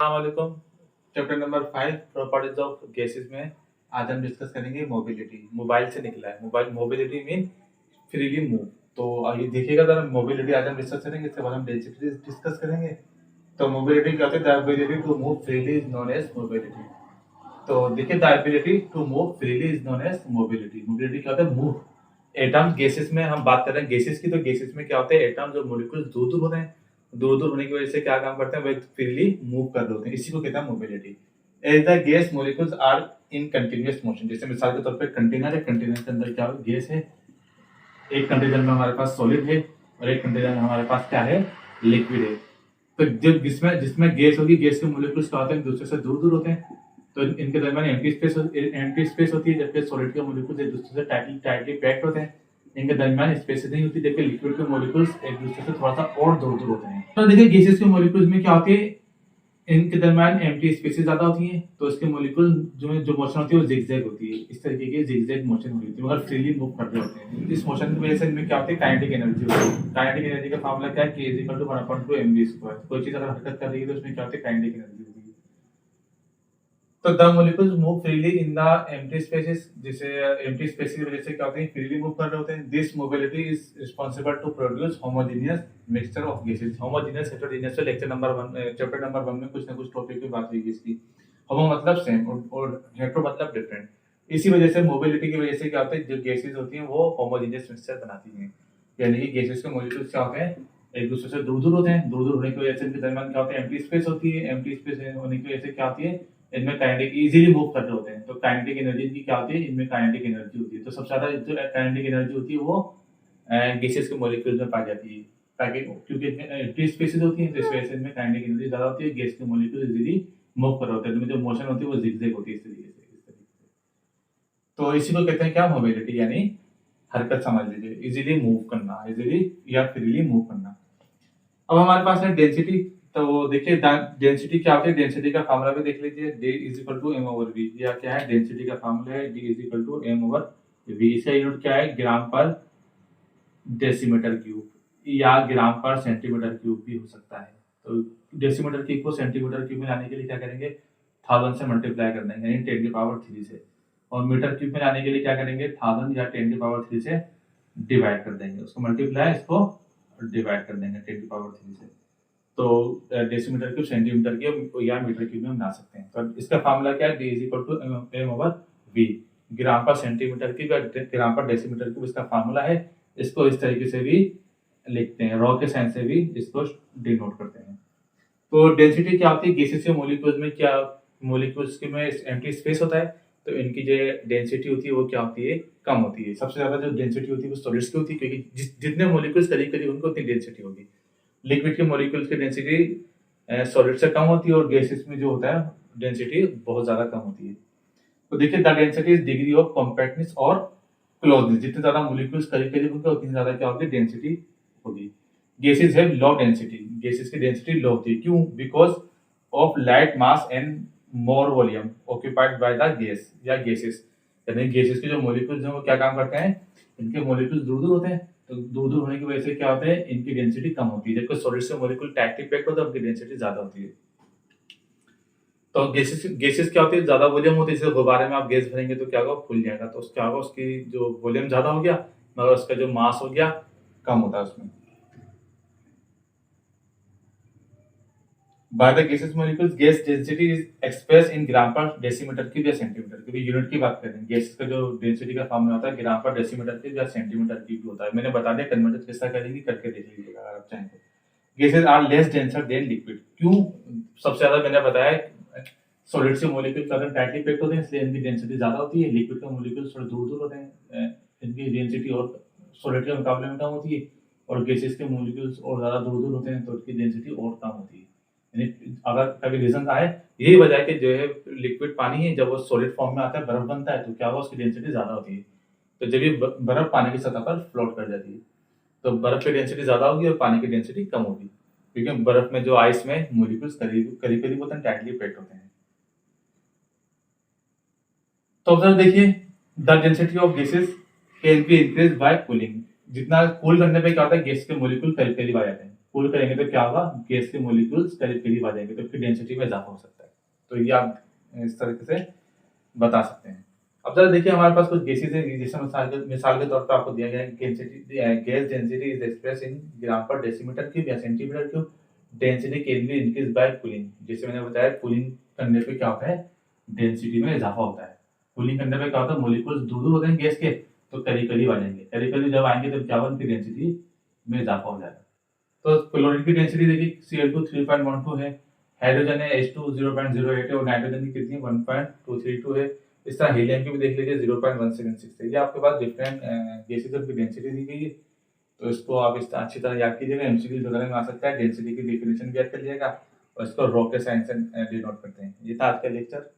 अस्सलामुअलैकुम। Chapter number 5 properties of gases में आज हम डिस्कस करेंगे मोबिलिटी। मोबाइल से निकला है mobile, mobility mean freely move. तो ये देखिएगा जरा, मोबिलिटी आज हम डिस्कस करेंगे, इसके बाद हम डेंसिटी डिस्कस करेंगे। तो मोबिलिटी क्या होती है? The ability to move freely is known as mobility. तो देखिए, the ability to move freely is known as mobility. Mobility क्या होता है? मूव। एटम्स गैसेस में हम बात कर रहे हैं गैसेस की, तो गैसेस में क्या होते हैं? एटम्स और मॉलिक्यूल्स दूर दूर होते हैं। दूर दूर होने की वजह से क्या काम करते हैं? वो फ्रीली मूव कर रहे होते हैं, इसी को कहते हैं mobility. As the gas molecules are in continuous motion. जैसे मिसाल के तौर पे कंटेनर है, कंटेनर के अंदर क्या है? गैस है। एक कंटेनर में हमारे पास सॉलिड है और एक कंटेनर में हमारे पास क्या है? लिक्विड है। तो जब जिसमें जिसमें गैस होगी, गैस के मॉलिक्यूल्स क्या होते हैं? दूसरे से दूर दूर होते हैं, तो इनके दरमियान एम्प्टी स्पेस होती है। जबकि सॉलिड के मॉलिक्यूल्स एक दूसरे से टाइटली पैक्ड होते हैं, इनके दरमियान स्पेस नहीं होती। जबकि लिक्विड के मॉलिक्यूल्स एक दूसरे से थोड़ा सा और दूर दूर होते हैं। तो देखिए, गैसेस के मॉलिक्यूल्स में क्या होती है? इनके दरमियान एम्प्टी स्पेसेस ज्यादा होती हैं, तो इसके मॉलिक्यूल जो मोशन होती है वो जिगजैग होती है। इस तरीके की जिगजैग मोशन होती है, मगर फ्रीली मूव कर रहे होते हैं। इस मोशन की वजह से इनमें क्या होती है? काइनेटिक एनर्जी होती है। काइनेटिक एनर्जी का फार्मूला क्या है? K = 1/2mv²। कोई चीज अगर हरकत कर रही है तो उसमें क्या होती है? काइनेटिक एनर्जी होती है। तो the molecules move freely in the empty spaces. जिसे एम्प्टी स्पेसेस की वजह से क्या होते हैं? फ्रीली मूव कर रहे होते हैं। This mobility is responsible to produce homogeneous mixture of gases. Homogeneous heterogeneous तो लेक्चर नंबर 1 चैप्टर नंबर 1 में कुछ ना कुछ टॉपिक की बात हुई इसकी। होमो मतलब सेम और हेटेरो मतलब डिफरेंट। इसी वजह से मोबिलिटी की वजह से क्या होता है? जो गैसेस होती हैं वो होमोजेनियस मिक्सचर बनाती हैं। यानी कि गैसेस के मॉलिक्यूल्स क्या होते हैं? एक दूसरे से दूर दूर होते हैं। दूर दूर होने की वजह से इनके दरमियान क्या होता है? एम्प्टी स्पेस होती है। एम्प्टी स्पेस होने की वजह से क्या होती है? इनमें काइनेटिक इजीली मूव कर रहे होते हैं। तो काइनेटिक एनर्जी की क्या होती है? इनमें काइनेटिक एनर्जी होती है। तो सबसे ज्यादा जो काइनेटिक एनर्जी होती है वो गैसेस के मॉलिक्यूल्स में पाई जाती है, ताकि क्योंकि एम्प्टी स्पेसेस होती हैं, तो इस वजह से इनमें काइनेटिक एनर्जी ज्यादा होती है। गैस के मॉलिक्यूल इजीली मूव कर रहे होते हैं, तो इनमें जो मोशन होती है वो जिगजैग होती है इस तरीके से। तो इसी को कहते हैं क्या? मोबिलिटी, यानी हरकत समझ लीजिए, इजीली मूव करना, इजीली या फ्रीली मूव करना। अब हमारे पास है डेंसिटी। तो देखिए, डेंसिटी क्या होती है? डेंसिटी का फार्मूला भी देख लीजिए। D = m/v। या क्या है? डेंसिटी का फार्मूला है D = m/v। इसका यूनिट क्या है? ग्राम पर डेसीमीटर क्यूब या ग्राम पर सेंटीमीटर क्यूब भी हो सकता है। तो डेसीमीटर क्यूब को सेंटीमीटर क्यूब में लाने के लिए क्या करेंगे? 1000 से मल्टीप्लाई कर देंगे, यानी 10⁻³ से। और मीटर क्यूब में लाने के लिए क्या करेंगे? 1000 या 10⁻³ से डिवाइड कर देंगे। उसको मल्टीप्लाई, इसको डिवाइड कर देंगे 10⁻³ से। तो डेसीमीटर क्यूब, सेंटीमीटर क्यूब या मीटर क्यूब में हम ला सकते हैं। तो इसका फार्मूला क्या है? D = m/v। ग्राम पर सेंटीमीटर क्यूब या ग्राम पर डेसीमीटर क्यूब इसका फार्मूला है। इसको इस तरीके से भी लिखते हैं, रॉ के साइन से भी इसको डिनोट करते हैं। तो डेंसिटी क्या होती है? गैसेस के मॉलिक्यूल्स में क्या, मॉलिक्यूल्स के में एम्प्टी स्पेस होता है, तो इनकी जो डेंसिटी होती है वो क्या होती है? कम होती है। सबसे ज्यादा जो डेंसिटी होती है वो सॉलिड्स की होती है, क्योंकि जितने मॉलिक्यूल्स करीब करीब उनको उतनी डेंसिटी होगी। लिक्विड के मॉलिक्यूल्स की डेंसिटी सॉलिड से कम होती है, और गैसेस में जो होता है डेंसिटी बहुत ज्यादा कम होती है। तो देखिए, the density is degree of compactness और क्लोजनेस। जितने ज्यादा मॉलिक्यूल्स करीब करीब होंगे उतनी ज्यादा क्या होगी? डेंसिटी होगी। Gases have low density. Gases की डेंसिटी लो होती है। क्यों? Because of light mass and more volume occupied by the gas या गैसेस। यानी गैसेस के जो मॉलिक्यूल्स हैं वो क्या काम करते हैं? इनके मॉलिक्यूल्स दूर दूर होते हैं, तो दूर दूर होने की वजह से क्या होता है? इनकी डेंसिटी कम होती है। जबकि सॉलिड से मॉलिक्यूल टाइटली पैक्ड होता है, उनकी डेंसिटी ज्यादा होती है। तो गैसेस क्या होती है? ज्यादा वॉल्यूम होती है। जैसे गुब्बारे में आप गैस भरेंगे तो क्या होगा? फूल जाएगा। तो क्या होगा? उसकी जो वॉल्यूम ज्यादा हो गया, मगर उसका जो मास हो गया कम होता है उसमें। By the gaseous molecules, gas density is expressed in gram per decimetre cube या सेंटीमीटर क्यूब। यूनिट की बात करें, गैस का जो डेंसिटी का फॉर्मूला होता है ग्राम पर डेसीमीटर क्यूब या सेंटीमीटर क्यूब होता है। मैंने बता दिया, कन्वर्ट कैसा करेंगे करके देख लीजिएगा अगर आप चाहें तो। Gases are less denser than liquid. क्यों? सबसे ज्यादा मैंने बताया सॉलिड से मॉलिक्यूल ज्यादा टाइटली पैक्ड होते हैं, इसलिए इनकी डेंसिटी ज्यादा होती है। लिक्विड के मॉलिक्यूल थोड़े दूर दूर होते हैं, इनकी डेंसिटी और सॉलिड के मुकाबले में कम होती है। और गैसेस के मॉलिक्यूल्स और ज्यादा दूर दूर होते हैं, तो इनकी डेंसिटी और कम होती है। यानी अगर कभी रीजन आए, यही वजह है कि जो है लिक्विड पानी है, जब वो सॉलिड फॉर्म में आता है, बर्फ बनता है, तो क्या होगा? उसकी डेंसिटी ज्यादा होती है। तो जब ये बर्फ पानी की सतह पर फ्लोट कर जाती है, तो बर्फ की डेंसिटी ज्यादा होगी और पानी की डेंसिटी कम होगी, क्योंकि बर्फ में जो आइस में मॉलिक्यूल्स करीब करीब करीब होते हैं, टाइटली पैक्ड होते हैं। तो अगर देखिए, the density of gases can be increase by cooling. जितना कूल करने पे क्या होता है? गैस के मॉलिक्यूल करीब करीब आ जाते हैं। कूल करेंगे तो क्या होगा, गैस के मॉलिक्यूल्स करीब करीब आ जाएंगे, तो फिर डेंसिटी में इजाफा हो सकता है। तो ये आप इस तरीके से बता सकते हैं। अब जरा देखिए हमारे पास कुछ गैसेज है, जैसे मिसाल के तौर पर आपको दिया गया है gas density is express in gram per decimetre cube या centimetre cube, density can be increase by cooling. जैसे मैंने बताया कूलिंग करने पे क्या होता है, डेंसिटी में इजाफा होता है। कूलिंग करने पे क्या होता है, मॉलिक्यूल्स दूर दूर होते हैं गैस के, तो करीब करीब आ जाएंगे, करीब करीब जब आएंगे तो क्या होगा, उनकी डेंसिटी में इजाफा हो जाएगा। तो क्लोरीन की डेंसिटी देखिए Cl2 3.12 है, हाइड्रोजन है H2 0.08 है, और नाइट्रोजन की कितनी 1.232 है। इस तरह हीलियम की भी देख लीजिए 0.176 है। ये आपके पास डिफरेंट गैसेस की डेंसिटी दी गई है, तो इसको आप इस तरह अच्छी तरह याद कीजिएगा, एमसीक्यू वगैरह में आ सकता है। डेंसिटी की डेफिनेशन भी याद कर लीजिएगा और इसको रॉ के साइन से डिनोट करते हैं। ये था आज का लेक्चर।